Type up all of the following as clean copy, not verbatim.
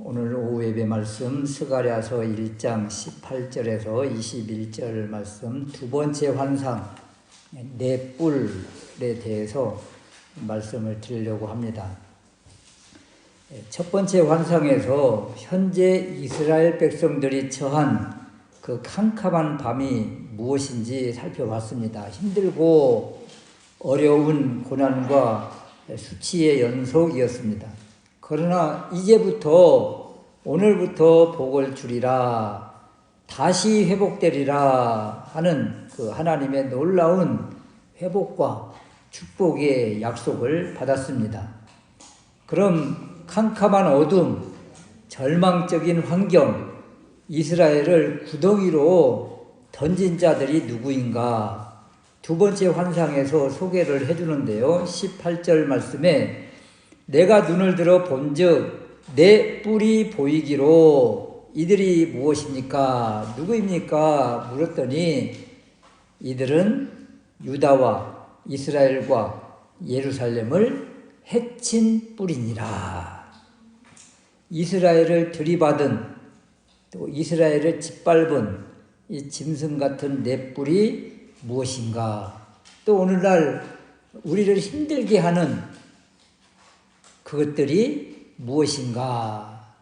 오늘 오후 예배 말씀 스가랴서 1장 18절에서 21절 말씀 두 번째 환상 네 뿔에 대해서 말씀을 드리려고 합니다. 첫 번째 환상에서 현재 이스라엘 백성들이 처한 그 캄캄한 밤이 무엇인지 살펴봤습니다. 힘들고 어려운 고난과 수치의 연속이었습니다. 그러나 이제부터 오늘부터 복을 주리라 다시 회복되리라 하는 그 하나님의 놀라운 회복과 축복의 약속을 받았습니다. 그럼 캄캄한 어둠, 절망적인 환경, 이스라엘을 구덩이로 던진 자들이 누구인가? 두 번째 환상에서 소개를 해주는데요. 18절 말씀에 내가 눈을 들어 본즉 내 뿔이 보이기로 이들이 무엇입니까? 누구입니까? 물었더니 이들은 유다와 이스라엘과 예루살렘을 해친 뿔이니라. 이스라엘을 들이받은 또 이스라엘을 짓밟은 이 짐승 같은 내 뿔이 무엇인가? 또 오늘날 우리를 힘들게 하는 그것들이 무엇인가?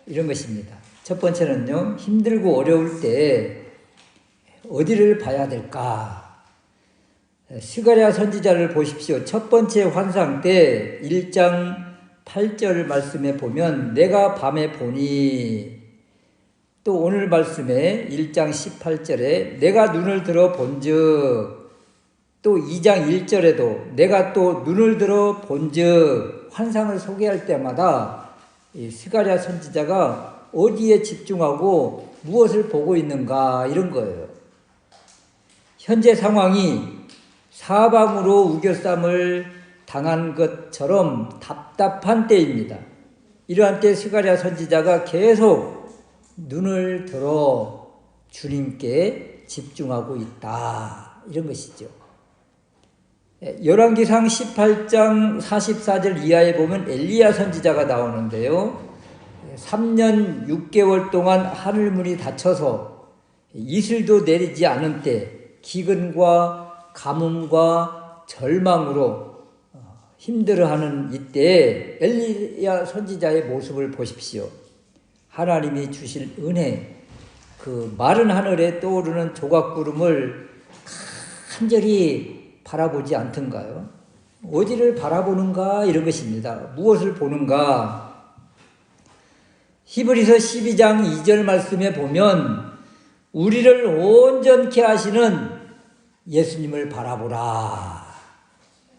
이런 것입니다. 첫 번째는요, 힘들고 어려울 때 어디를 봐야 될까? 스가랴 선지자를 보십시오. 첫 번째 환상 때 1장 8절 말씀에 보면 내가 밤에 보니, 또 오늘 말씀에 1장 18절에 내가 눈을 들어 본즉, 또 2장 1절에도 내가 또 눈을 들어 본즉, 환상을 소개할 때마다 이 스가랴 선지자가 어디에 집중하고 무엇을 보고 있는가 이런 거예요. 현재 상황이 사방으로 우겨쌈을 당한 것처럼 답답한 때입니다. 이러한 때 스가랴 선지자가 계속 눈을 들어 주님께 집중하고 있다 이런 것이죠. 열왕기상 18장 44절 이하에 보면 엘리야 선지자가 나오는데요. 3년 6개월 동안 하늘문이 닫혀서 이슬도 내리지 않은 때 기근과 가뭄과 절망으로 힘들어하는 이때 엘리야 선지자의 모습을 보십시오. 하나님이 주실 은혜, 그 마른 하늘에 떠오르는 조각구름을 간절히 바라보지 않던가요? 어디를 바라보는가 이런 것입니다. 무엇을 보는가? 히브리서 12장 2절 말씀에 보면 우리를 온전케 하시는 예수님을 바라보라.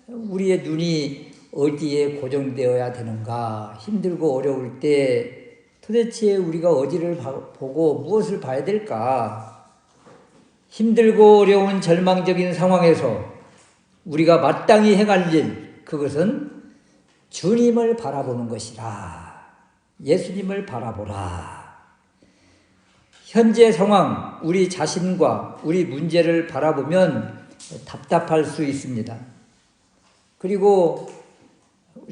우리의 눈이 어디에 고정되어야 되는가? 힘들고 어려울 때 도대체 우리가 어디를 보고 무엇을 봐야 될까? 힘들고 어려운 절망적인 상황에서 우리가 마땅히 행할 일, 그것은 주님을 바라보는 것이라. 예수님을 바라보라. 현재 상황, 우리 자신과 우리 문제를 바라보면 답답할 수 있습니다. 그리고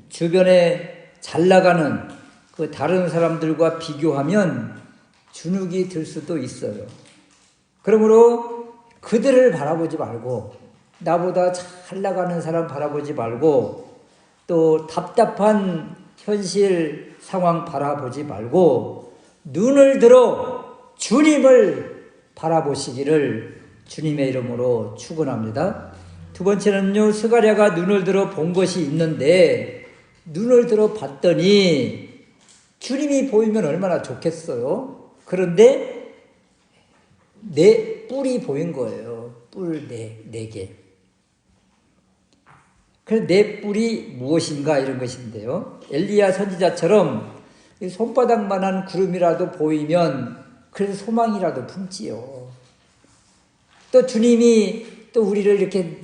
주변에 잘 나가는 그 다른 사람들과 비교하면 주눅이 들 수도 있어요. 그러므로 그들을 바라보지 말고 나보다 잘 나가는 사람 바라보지 말고 또 답답한 현실 상황 바라보지 말고 눈을 들어 주님을 바라보시기를 주님의 이름으로 축원합니다. 두 번째는요, 스가랴가 눈을 들어 본 것이 있는데 눈을 들어 봤더니 주님이 보이면 얼마나 좋겠어요. 그런데 내 뿔이 보인 거예요. 뿔 네 개. 그래서 내 뿔이 무엇인가 이런 것인데요. 엘리야 선지자처럼 손바닥만한 구름이라도 보이면 그래서 소망이라도 품지요. 또 주님이 또 우리를 이렇게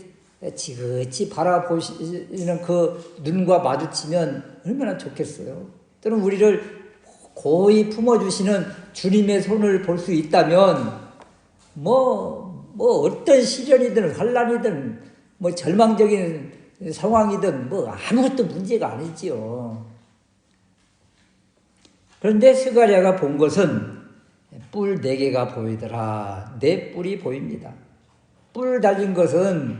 지그치 바라보시는 그 눈과 마주치면 얼마나 좋겠어요. 또는 우리를 고이 품어주시는 주님의 손을 볼 수 있다면 어떤 시련이든 환난이든 절망적인 상황이든 아무것도 문제가 아니지요. 그런데 스가랴가 본 것은 뿔 4개가 보이더라. 4뿔이 보입니다. 뿔 달린 것은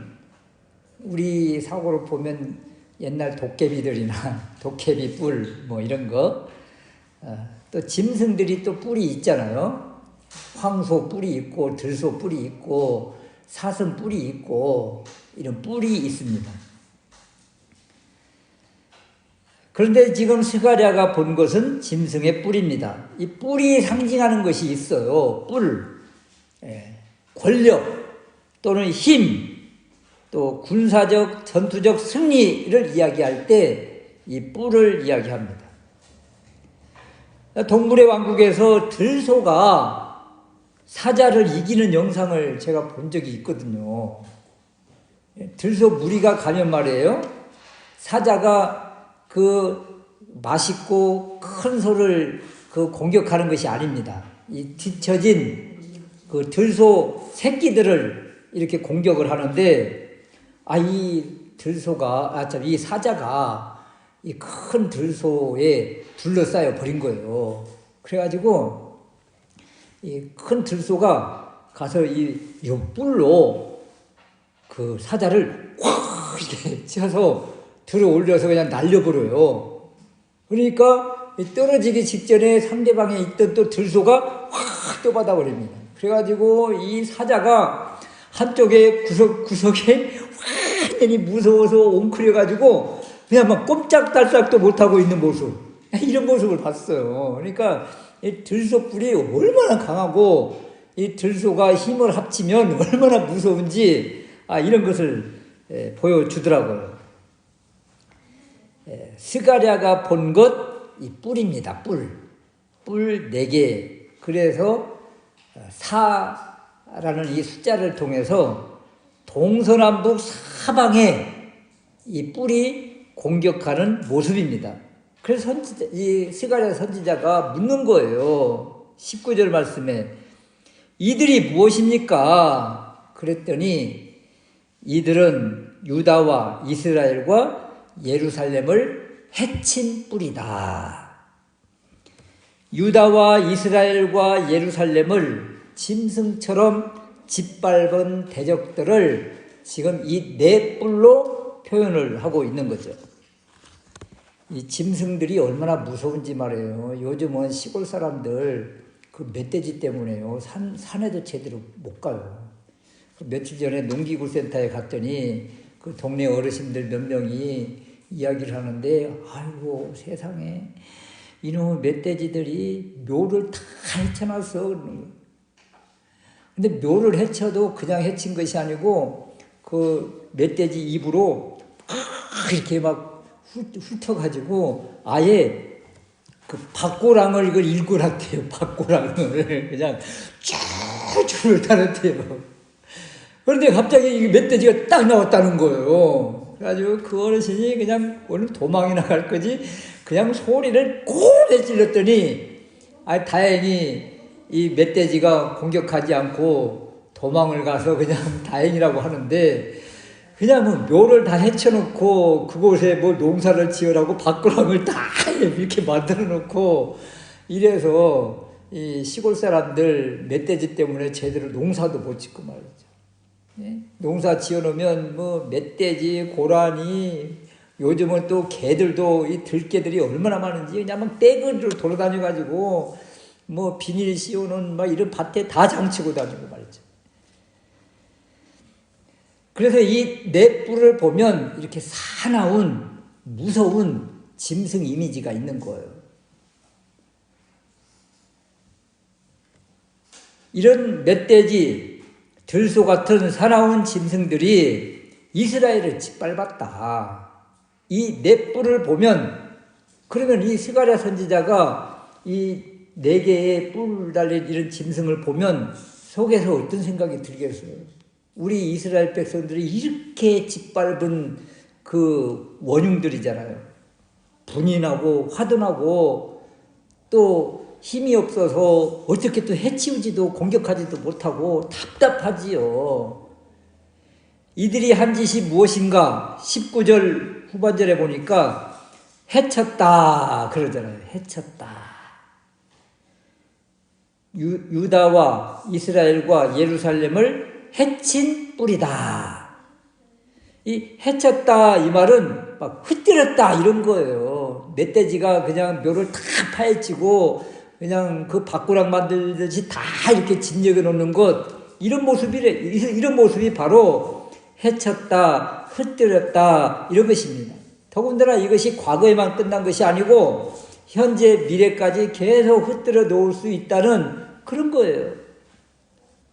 우리 사고로 보면 옛날 도깨비들이나 도깨비 뿔 뭐 이런 거, 또 짐승들이 또 뿔이 있잖아요. 황소 뿔이 있고 들소 뿔이 있고 사슴 뿔이 있고 이런 뿔이 있습니다. 그런데 지금 스가랴가 본 것은 짐승의 뿔입니다. 이 뿔이 상징하는 것이 있어요. 뿔, 권력 또는 힘, 또 군사적, 전투적 승리를 이야기할 때 이 뿔을 이야기합니다. 동물의 왕국에서 들소가 사자를 이기는 영상을 제가 본 적이 있거든요. 들소 무리가 가면 말이에요. 사자가 그 맛있고 큰 소를 그 공격하는 것이 아닙니다. 이 뒤처진 그 들소 새끼들을 이렇게 공격을 하는데, 이 사자가 이 큰 들소에 둘러싸여 버린 거예요. 그래가지고 이 큰 들소가 가서 이 뿔로 그 사자를 확 이렇게 쳐서 들어 올려서 그냥 날려버려요. 그러니까 떨어지기 직전에 상대방에 있던 또 들소가 확 떠받아버립니다. 그래가지고 이 사자가 한쪽에 구석에 완전히 무서워서 옹크려가지고 그냥 막 꼼짝달싹도 못하고 있는 모습, 이런 모습을 봤어요. 그러니까 이 들소뿔이 얼마나 강하고 이 들소가 힘을 합치면 얼마나 무서운지 이런 것을 보여주더라고요. 스가랴가 본 것 이 뿔입니다. 뿔 4개. 그래서 4라는 이 숫자를 통해서 동서남북 사방에 이 뿔이 공격하는 모습입니다. 그래서 이 스가랴 선지자가 묻는 거예요. 19절 말씀에 이들이 무엇입니까? 그랬더니 이들은 유다와 이스라엘과 예루살렘을 해친 뿔이다. 유다와 이스라엘과 예루살렘을 짐승처럼 짓밟은 대적들을 지금 이 4뿔로 표현을 하고 있는 거죠. 이 짐승들이 얼마나 무서운지 말이에요. 요즘은 시골 사람들 그 멧돼지 때문에요. 산에도 제대로 못 가요. 며칠 전에 농기구센터에 갔더니 그 동네 어르신들 몇 명이 이야기를 하는데, 아이고 세상에 이놈의 멧돼지들이 묘를 다 헤쳐놨어. 근데 묘를 헤쳐도 그냥 헤친 것이 아니고 그 멧돼지 입으로 이렇게 막 훑어가지고 아예 그 박고랑을 이걸 일구랐대요. 박고랑을 그냥 쭈쭈를 타는데요. 그런데 갑자기 이 멧돼지가 딱 나왔다는 거예요. 그래가지고 그 어르신이 그냥 오늘 도망이 나갈 거지 그냥 소리를 고래 질렀더니 다행히 이 멧돼지가 공격하지 않고 도망을 가서 그냥 다행이라고 하는데, 그냥 뭐 묘를 다 헤쳐놓고 그곳에 뭐 농사를 지으라고 밭고랑을 다 이렇게 만들어 놓고 이래서 이 시골 사람들 멧돼지 때문에 제대로 농사도 못 짓고 말이죠. 농사 지어놓으면 뭐 멧돼지, 고라니, 요즘은 또 개들도 이 들개들이 얼마나 많은지 그냥 막 떼그로 돌아다녀가지고 뭐 비닐 씌우는 막 이런 밭에 다 장치고 다니고 말이죠. 그래서 이 4뿔을 보면 이렇게 사나운 무서운 짐승 이미지가 있는 거예요. 이런 멧돼지, 들소 같은 사나운 짐승들이 이스라엘을 짓밟았다. 이 4뿔을 보면, 그러면 이 스가랴 선지자가 이 4개의 뿔 달린 이런 짐승을 보면 속에서 어떤 생각이 들겠어요? 우리 이스라엘 백성들이 이렇게 짓밟은 그 원흉들이잖아요. 분이 나고 화도 나고 또 힘이 없어서 어떻게 또 해치우지도 공격하지도 못하고 답답하지요. 이들이 한 짓이 무엇인가? 19절 후반절에 보니까 해쳤다 그러잖아요. 해쳤다. 유다와 이스라엘과 예루살렘을 해친 뿌리다. 이 해쳤다 이 말은 막 흩뜨렸다 이런 거예요. 멧돼지가 그냥 묘를 다 파헤치고 그냥 그 밭고랑 만들듯이 다 이렇게 진력해 놓는 것, 이런 모습이 바로 해쳤다, 흩뜨렸다 이런 것입니다. 더군다나 이것이 과거에만 끝난 것이 아니고 현재 미래까지 계속 흩뜨려 놓을 수 있다는 그런 거예요.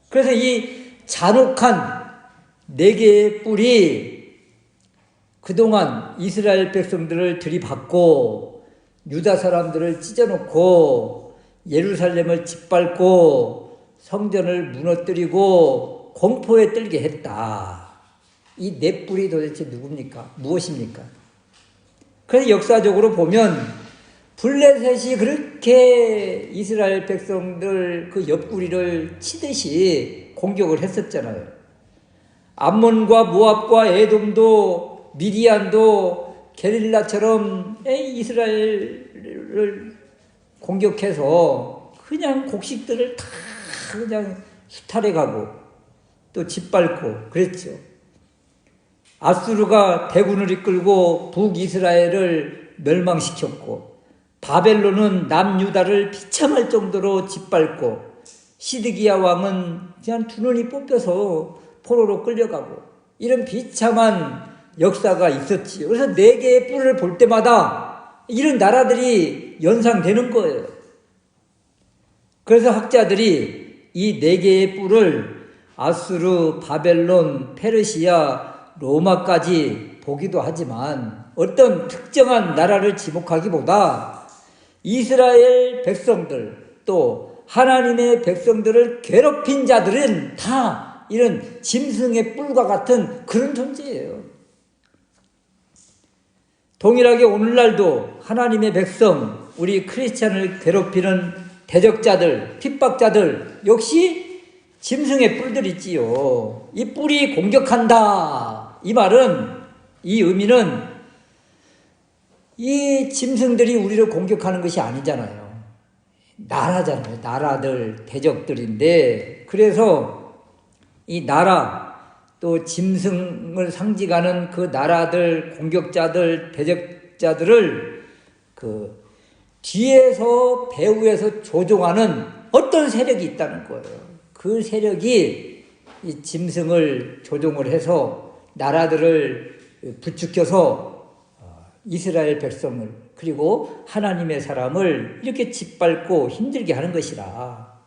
그래서 이 잔혹한 4개의 뿔이 그동안 이스라엘 백성들을 들이받고 유다 사람들을 찢어놓고 예루살렘을 짓밟고 성전을 무너뜨리고 공포에 떨게 했다. 이 4뿔이 도대체 누굽니까? 무엇입니까? 그래서 역사적으로 보면 블레셋이 그렇게 이스라엘 백성들 그 옆구리를 치듯이 공격을 했었잖아요. 암몬과 모압과 에돔도 미디안도 게릴라처럼 이스라엘을 공격해서 그냥 곡식들을 다 그냥 수탈해가고 또 짓밟고 그랬죠. 아수르가 대군을 이끌고 북이스라엘을 멸망시켰고 바벨론은 남유다를 비참할 정도로 짓밟고 시드기야 왕은 그냥 두 눈이 뽑혀서 포로로 끌려가고 이런 비참한 역사가 있었지요. 그래서 4개의 뿔을 볼 때마다 이런 나라들이 연상되는 거예요. 그래서 학자들이 이 4개의 뿔을 아수르, 바벨론, 페르시아, 로마까지 보기도 하지만 어떤 특정한 나라를 지목하기보다 이스라엘 백성들 또 하나님의 백성들을 괴롭힌 자들은 다 이런 짐승의 뿔과 같은 그런 존재예요. 동일하게 오늘날도 하나님의 백성, 우리 크리스찬을 괴롭히는 대적자들, 핍박자들 역시 짐승의 뿔들이지요. 이 뿔이 공격한다. 이 말은, 이 의미는 이 짐승들이 우리를 공격하는 것이 아니잖아요. 나라잖아요. 나라들, 대적들인데, 그래서 이 나라, 또 짐승을 상징하는 그 나라들, 공격자들, 대적자들을 그 뒤에서 배후에서 조종하는 어떤 세력이 있다는 거예요. 그 세력이 이 짐승을 조종을 해서 나라들을 부추겨서 이스라엘 백성을 그리고 하나님의 사람을 이렇게 짓밟고 힘들게 하는 것이라.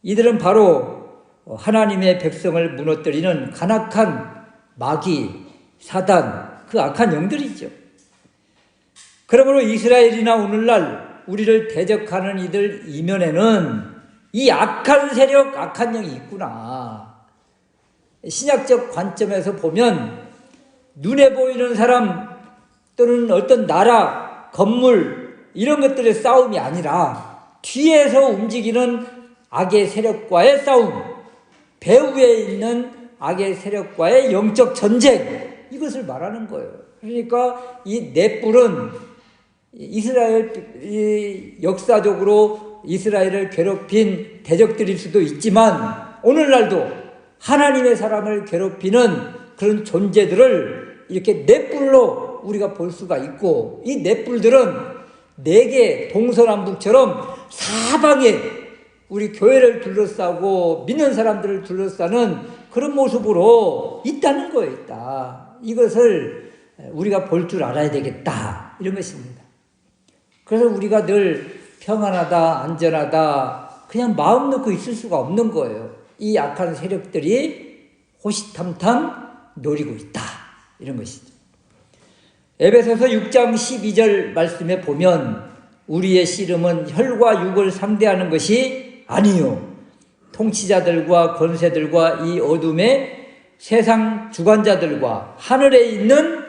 이들은 바로 하나님의 백성을 무너뜨리는 간악한 마귀, 사단, 그 악한 영들이죠. 그러므로 이스라엘이나 오늘날 우리를 대적하는 이들 이면에는 이 악한 세력, 악한 영이 있구나. 신약적 관점에서 보면 눈에 보이는 사람 또는 어떤 나라, 건물 이런 것들의 싸움이 아니라 뒤에서 움직이는 악의 세력과의 싸움, 배후에 있는 악의 세력과의 영적 전쟁, 이것을 말하는 거예요. 그러니까 이 4뿔은 이스라엘, 역사적으로 이스라엘을 괴롭힌 대적들일 수도 있지만 오늘날도 하나님의 사람을 괴롭히는 그런 존재들을 이렇게 4뿔로 우리가 볼 수가 있고, 이 4뿔들은 4개 동서남북처럼 사방에 우리 교회를 둘러싸고 믿는 사람들을 둘러싸는 그런 모습으로 있다는 거예요. 있다. 이것을 우리가 볼 줄 알아야 되겠다. 이런 것입니다. 그래서 우리가 늘 평안하다, 안전하다 그냥 마음 놓고 있을 수가 없는 거예요. 이 악한 세력들이 호시탐탐 노리고 있다. 이런 것이죠. 에베소서 6장 12절 말씀에 보면 우리의 씨름은 혈과 육을 상대하는 것이 아니요 통치자들과 권세들과 이 어둠의 세상 주관자들과 하늘에 있는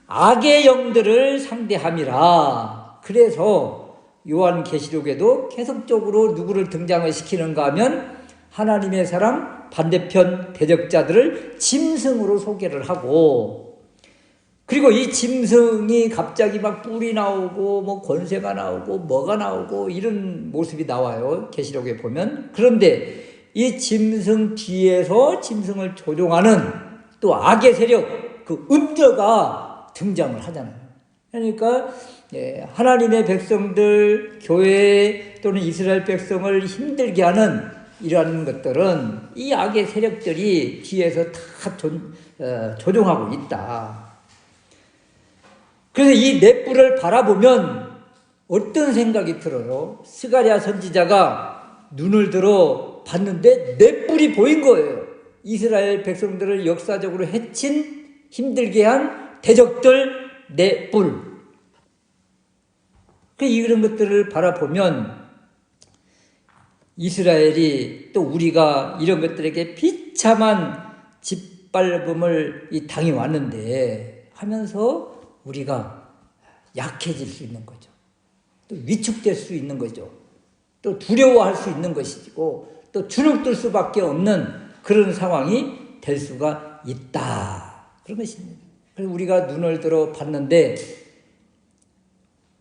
악의 영들을 상대함이라. 그래서 요한계시록에도 계속적으로 누구를 등장을 시키는가 하면 하나님의 사람 반대편 대적자들을 짐승으로 소개를 하고, 그리고 이 짐승이 갑자기 막 뿔이 나오고 뭐 권세가 나오고 뭐가 나오고 이런 모습이 나와요. 계시록에 보면. 그런데 이 짐승 뒤에서 짐승을 조종하는 또 악의 세력, 그 음녀가 등장을 하잖아요. 그러니까 하나님의 백성들, 교회 또는 이스라엘 백성을 힘들게 하는 이러한 것들은 이 악의 세력들이 뒤에서 다 조종하고 있다. 그래서 이 넷불을 바라보면 어떤 생각이 들어요? 스가랴 선지자가 눈을 들어 봤는데 넷불이 보인 거예요. 이스라엘 백성들을 역사적으로 해친, 힘들게 한 대적들 넷불. 이런 것들을 바라보면 이스라엘이 또 우리가 이런 것들에게 비참한 짓밟음을 당해왔는데 하면서 우리가 약해질 수 있는 거죠. 또 위축될 수 있는 거죠. 또 두려워할 수 있는 것이고 또 주눅들 수밖에 없는 그런 상황이 될 수가 있다. 그런 것입니다. 그래서 우리가 눈을 들어 봤는데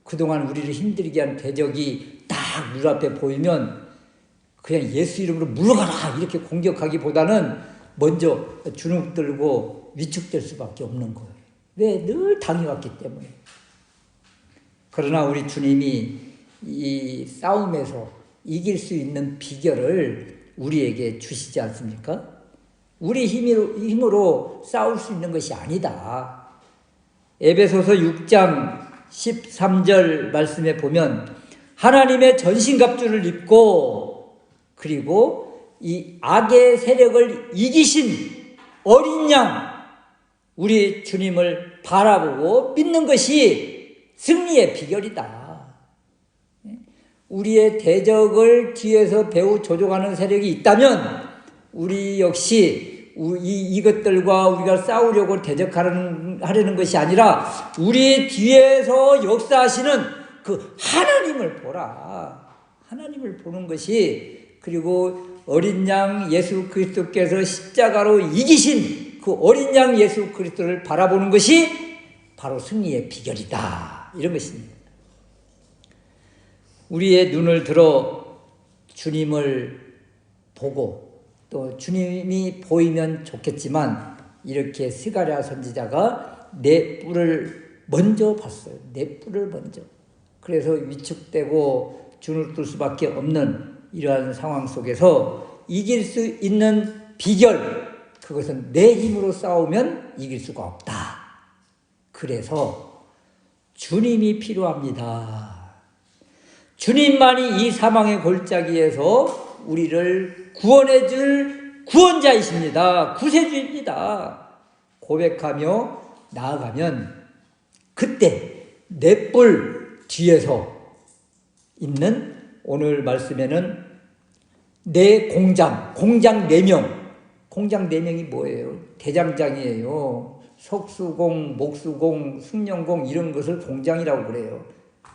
그동안 우리를 힘들게 한 대적이 딱 눈앞에 보이면 그냥 예수 이름으로 물러가라 이렇게 공격하기보다는 먼저 주눅들고 위축될 수밖에 없는 거예요. 왜? 늘 당해왔기 때문에. 그러나 우리 주님이 이 싸움에서 이길 수 있는 비결을 우리에게 주시지 않습니까? 우리 힘으로 싸울 수 있는 것이 아니다. 에베소서 6장 13절 말씀에 보면 하나님의 전신갑주를 입고 그리고 이 악의 세력을 이기신 어린 양 우리 주님을 바라보고 믿는 것이 승리의 비결이다. 우리의 대적을 뒤에서 배후 조종하는 세력이 있다면 우리 역시 이것들과 우리가 싸우려고 대적하려는 것이 아니라 우리 뒤에서 역사하시는 그 하나님을 보라. 하나님을 보는 것이 그리고 어린 양 예수 그리스도께서 십자가로 이기신 그 어린 양 예수 그리스도를 바라보는 것이 바로 승리의 비결이다. 이런 것입니다. 우리의 눈을 들어 주님을 보고 또 주님이 보이면 좋겠지만 이렇게 스가랴 선지자가 내 뿔을 먼저 봤어요. 내 뿔을 먼저. 그래서 위축되고 주눅들 수밖에 없는 이러한 상황 속에서 이길 수 있는 비결, 그것은 내 힘으로 싸우면 이길 수가 없다. 그래서 주님이 필요합니다. 주님만이 이 사망의 골짜기에서 우리를 구원해 줄 구원자이십니다. 구세주입니다. 고백하며 나아가면 그때 넷불 뒤에서 있는 오늘 말씀에는 내 공장 4명. 공장 4명이 뭐예요? 대장장이에요. 석수공, 목수공, 승용공 이런 것을 공장이라고 그래요.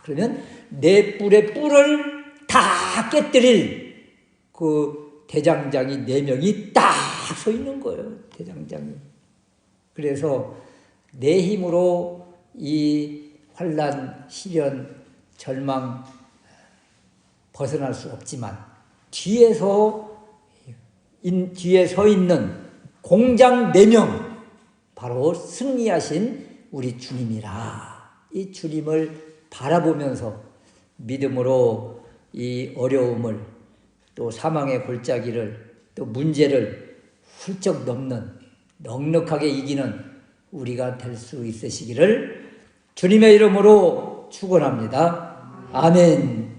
그러면 내 뿔의 뿔을 다 깨뜨릴 그 대장장이 4명이 딱 서 있는 거예요. 대장장이. 그래서 내 힘으로 이 환난, 시련, 절망 벗어날 수 없지만 뒤에 서 있는 공장 4명 바로 승리하신 우리 주님이라. 이 주님을 바라보면서 믿음으로 이 어려움을 또 사망의 골짜기를 또 문제를 훌쩍 넘는 넉넉하게 이기는 우리가 될 수 있으시기를 주님의 이름으로 축원합니다. 아멘.